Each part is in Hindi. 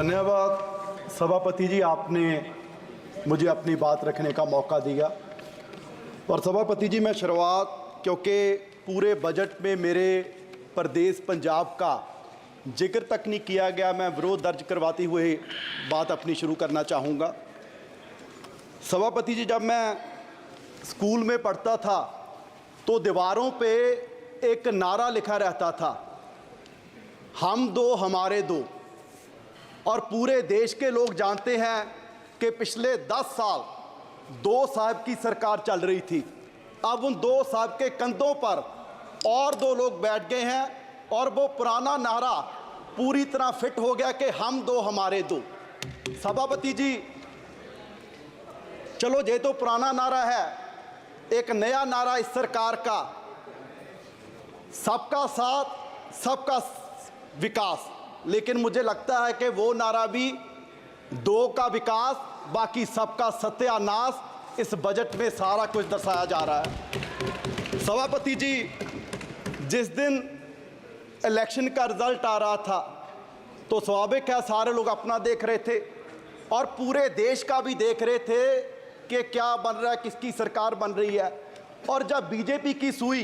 धन्यवाद सभापति जी, आपने मुझे अपनी बात रखने का मौका दिया। और सभापति जी, मैं शुरुआत, क्योंकि पूरे बजट में मेरे प्रदेश पंजाब का जिक्र तक नहीं किया गया, मैं विरोध दर्ज करवाते हुए बात अपनी शुरू करना चाहूँगा। सभापति जी, जब मैं स्कूल में पढ़ता था तो दीवारों पे एक नारा लिखा रहता था, हम दो हमारे दो। और पूरे देश के लोग जानते हैं कि पिछले 10 साल 2 साहब की सरकार चल रही थी। अब उन 2 साहब के कंधों पर और 2 लोग बैठ गए हैं और वो पुराना नारा पूरी तरह फिट हो गया कि हम दो हमारे दो। सभापति जी, चलो ये तो पुराना नारा है, एक नया नारा इस सरकार का, सबका साथ सबका विकास। लेकिन मुझे लगता है कि वो नारा भी 2 का विकास बाकी सबका सत्यानाश इस बजट में सारा कुछ दर्शाया जा रहा है। सभापति जी, जिस दिन इलेक्शन का रिजल्ट आ रहा था तो स्वाभाविक है सारे लोग अपना देख रहे थे और पूरे देश का भी देख रहे थे कि क्या बन रहा है, किसकी सरकार बन रही है। और जब बीजेपी की सुई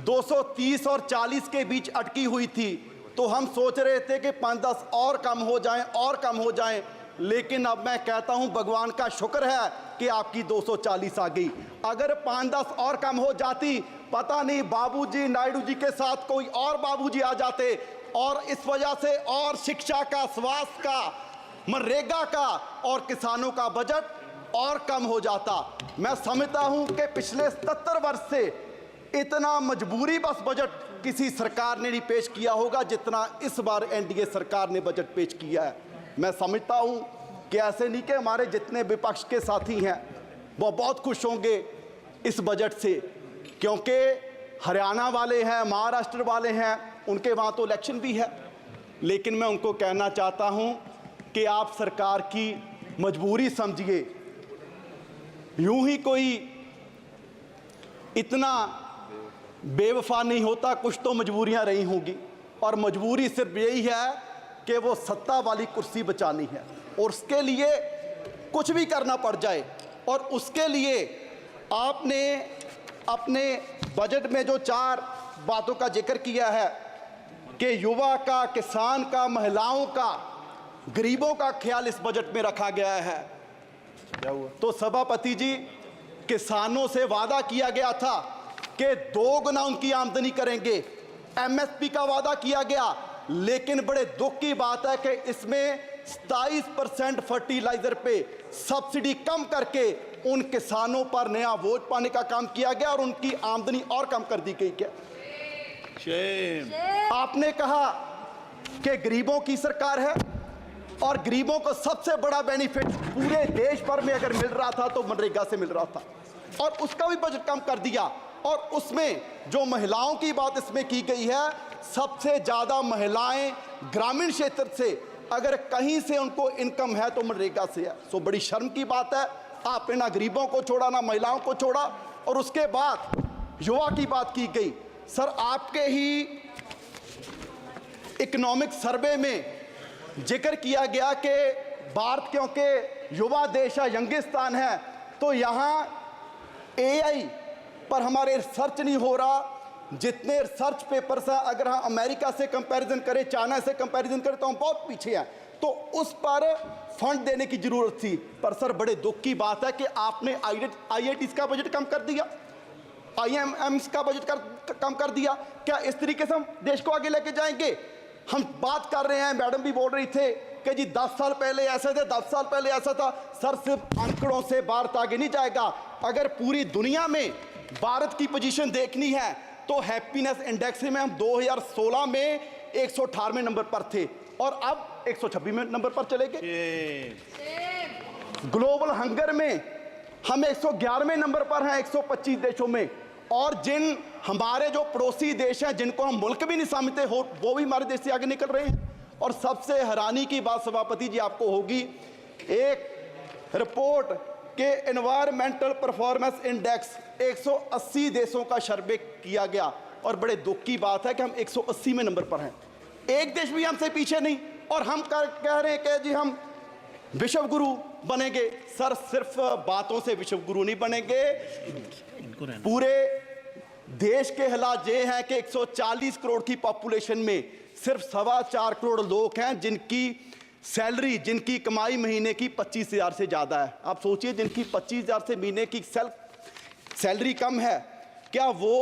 230 और 40 के बीच अटकी हुई थी तो हम सोच रहे थे कि 5-10 और कम हो जाएं और कम हो जाएं। लेकिन अब मैं कहता हूं भगवान का शुक्र है कि आपकी 240 आ गई। अगर 5-10 और कम हो जाती, पता नहीं बाबूजी नायडू जी के साथ कोई और बाबूजी आ जाते और इस वजह से और शिक्षा का, स्वास्थ्य का, मनरेगा का और किसानों का बजट और कम हो जाता। मैं समझता हूं कि पिछले 77 वर्ष से इतना मजबूरी बस बजट किसी सरकार ने नहीं पेश किया होगा जितना इस बार एनडीए सरकार ने बजट पेश किया है। मैं समझता हूं कि ऐसे नहीं कि हमारे जितने विपक्ष के साथी हैं वो बहुत खुश होंगे इस बजट से, क्योंकि हरियाणा वाले हैं, महाराष्ट्र वाले हैं, उनके वहाँ तो इलेक्शन भी है। लेकिन मैं उनको कहना चाहता हूं कि आप सरकार की मजबूरी समझिए। यूं ही कोई इतना बेवफा नहीं होता, कुछ तो मजबूरियां रही होंगी और मजबूरी सिर्फ यही है कि वो सत्ता वाली कुर्सी बचानी है और उसके लिए कुछ भी करना पड़ जाए। और उसके लिए आपने अपने बजट में जो 4 बातों का जिक्र किया है कि युवा का, किसान का, महिलाओं का, गरीबों का ख्याल इस बजट में रखा गया है। क्या हुआ? तो सभापति जी, किसानों से वादा किया गया था कि 2 गुना उनकी आमदनी करेंगे, एमएसपी का वादा किया गया। लेकिन बड़े दुख की बात है कि इसमें 27% फर्टिलाइजर पे सब्सिडी कम करके उन किसानों पर नया वोट पाने का काम किया गया और उनकी आमदनी और कम कर दी गई। क्या आपने कहा कि गरीबों की सरकार है और गरीबों को सबसे बड़ा बेनिफिट पूरे देश भर में अगर मिल रहा था तो मनरेगा से मिल रहा था और उसका भी बजट कम कर दिया। और उसमें जो महिलाओं की बात इसमें की गई है, सबसे ज़्यादा महिलाएं ग्रामीण क्षेत्र से, अगर कहीं से उनको इनकम है तो मनरेगा से है। सो बड़ी शर्म की बात है, आपने ना गरीबों को छोड़ा ना महिलाओं को छोड़ा। और उसके बाद युवा की बात की गई। सर, आपके ही इकोनॉमिक सर्वे में जिक्र किया गया कि भारत क्योंकि युवा देश है, यंगिस्तान है, तो यहाँ एआई पर हमारे रिसर्च नहीं हो रहा। जितने रिसर्च पेपर्स हैं, अगर हम अमेरिका से कंपैरिजन करें, चाइना से कंपैरिजन करें तो हम बहुत पीछे हैं। तो उस पर फंड देने की जरूरत थी। पर सर, बड़े दुख की बात है कि आपने आईआईटीज का बजट कम कर दिया, आईएमएम्स का बजट कम कर दिया। क्या इस तरीके से हम देश को आगे लेके जाएंगे? हम बात कर रहे हैं, मैडम भी बोल रही थे कि जी 10 साल पहले ऐसे थे, 10 साल पहले ऐसा था। सर, सिर्फ आंकड़ों से भारत आगे नहीं जाएगा। अगर पूरी दुनिया में भारत की पोजीशन देखनी है तो हैप्पीनेस इंडेक्स में हम 2016 में 118वें नंबर पर थे और अब 126वें नंबर पर चले गए। ग्लोबल हंगर में हम 111वें नंबर पर हैं 125 देशों में। और जिन हमारे जो पड़ोसी देश हैं, जिनको हम मुल्क भी नहीं समझते हो, वो भी हमारे देश से आगे निकल रहे हैं। और सबसे हैरानी की बात सभापति जी आपको होगी, एक रिपोर्ट के एनवायरमेंटल परफॉर्मेंस इंडेक्स 180 देशों का सर्वे किया गया और बड़े दुख की बात है कि हम 180वें नंबर पर हैं। एक देश भी हमसे पीछे नहीं। और हम कह रहे हैं कि जी हम विश्व गुरु बनेंगे। सर सिर्फ बातों से विश्व गुरु नहीं बनेंगे। पूरे देश के हालात ये हैं कि 140 करोड़ की पॉपुलेशन में सिर्फ 4.25 करोड़ लोग हैं जिनकी सैलरी, जिनकी कमाई महीने की 25,000 से ज़्यादा है। आप सोचिए, जिनकी 25,000 से महीने की सैलरी कम है, क्या वो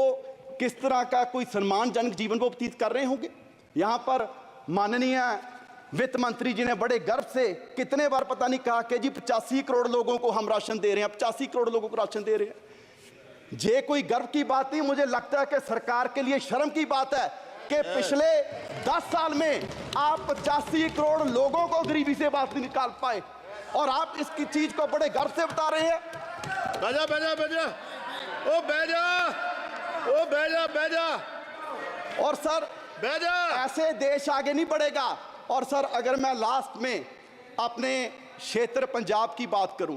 किस तरह का कोई सम्मानजनक जीवन वो व्यतीत कर रहे होंगे। यहाँ पर माननीय वित्त मंत्री जी ने बड़े गर्व से कितने बार पता नहीं कहा कि जी 85 करोड़ लोगों को हम राशन दे रहे हैं, 85 करोड़ लोगों को राशन दे रहे हैं। ये कोई गर्व की बात नहीं, मुझे लगता है कि सरकार के लिए शर्म की बात है कि पिछले 10 साल में आप 85 करोड़ लोगों को गरीबी से बाहर निकाल पाए और आप इसकी चीज को बड़े गर्व से बता रहे हैं। बैजा बैजा बैजा ओ बैजा ओ बैजा बैजा। और सर बैजा, ऐसे देश आगे नहीं बढ़ेगा। और सर अगर मैं लास्ट में अपने क्षेत्र पंजाब की बात करूं,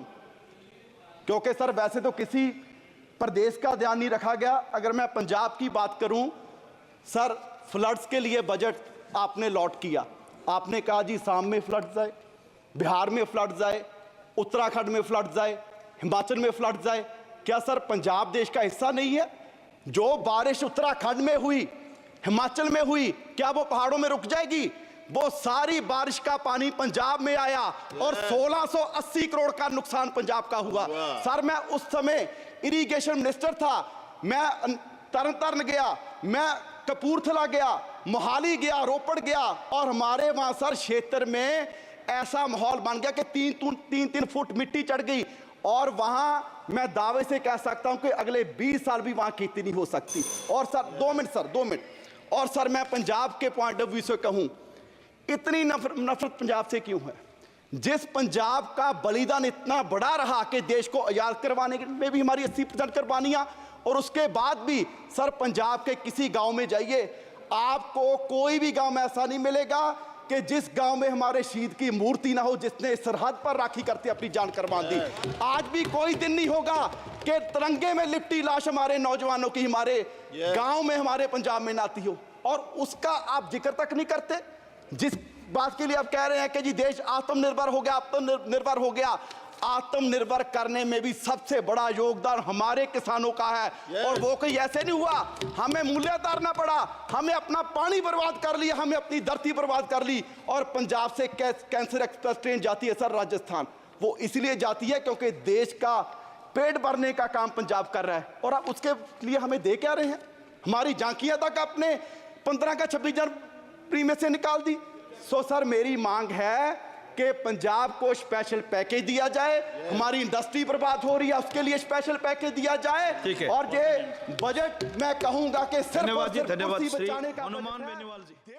क्योंकि सर वैसे तो किसी प्रदेश का ध्यान नहीं रखा गया, अगर मैं पंजाब की बात करूं, सर फ्लड्स के लिए बजट आपने लॉट किया। आपने कहा जी शाम में फ्लड्स आए, बिहार में फ्लड्स आए, उत्तराखंड में फ्लड्स आए, हिमाचल में फ्लड्स आए। क्या सर पंजाब देश का हिस्सा नहीं है? जो बारिश उत्तराखंड में हुई, हिमाचल में हुई, क्या वो पहाड़ों में रुक जाएगी? वो सारी बारिश का पानी पंजाब में आया और 1680 करोड़ का नुकसान पंजाब का हुआ। सर मैं उस समय इरिगेशन मिनिस्टर था, मैं तरन तारण गया, मैं कपूरथला गया, मोहाली गया, रोपड़ गया और हमारे वहां सर क्षेत्र में ऐसा माहौल बन गया कि 3-3 फुट मिट्टी चढ़ गई और वहां मैं दावे से कह सकता हूं कि अगले 20 साल भी वहां खेती नहीं हो सकती। और सर 2 मिनट और सर मैं पंजाब के पॉइंट ऑफ व्यू से कहूं, इतनी नफरत पंजाब से क्यों है? जिस पंजाब का बलिदान इतना बड़ा रहा कि देश को आजाद करवाने में भी हमारी 80% कुर्बानियां, और उसके बाद भी सर पंजाब के किसी गांव में जाइए, आपको कोई भी गांव में ऐसा नहीं मिलेगा कि जिस गांव में हमारे शहीद की मूर्ति ना हो, जिसने सरहद पर राखी करते अपनी जान कुर्बान दी। आज भी कोई दिन नहीं होगा कि तिरंगे में लिपटी लाश हमारे नौजवानों की हमारे गांव में, हमारे पंजाब में ना आती हो, और उसका आप जिक्र तक नहीं करते। जिस बात के लिए आप कह रहे हैं कि जी देश आत्मनिर्भर हो गया, आत्मनिर्भर हो गया, आत्मनिर्भर करने में भी सबसे बड़ा योगदान हमारे किसानों का है। और वो कोई ऐसे नहीं हुआ, हमें मूल्य उतारना पड़ा, हमें अपना पानी बर्बाद कर लिया, हमें अपनी धरती बर्बाद कर ली। और पंजाब से कैंसर एक्सप्रेस ट्रेन जाती है सर राजस्थान, वो इसलिए जाती है क्योंकि देश का पेट भरने का काम पंजाब कर रहा है। और आप उसके लिए हमें दे क्या रहे हैं? हमारी झांकियां तक आपने 15 का 26 जनवरी में से निकाल दी। सो सर मेरी मांग है कि पंजाब को स्पेशल पैकेज दिया जाए, हमारी इंडस्ट्री बर्बाद हो रही है उसके लिए स्पेशल पैकेज दिया जाए। और ये बजट मैं कहूंगा कि सिर्फ धन्यवाद जी, धन्यवाद बचाने का हनुमान बेनीवाल जी।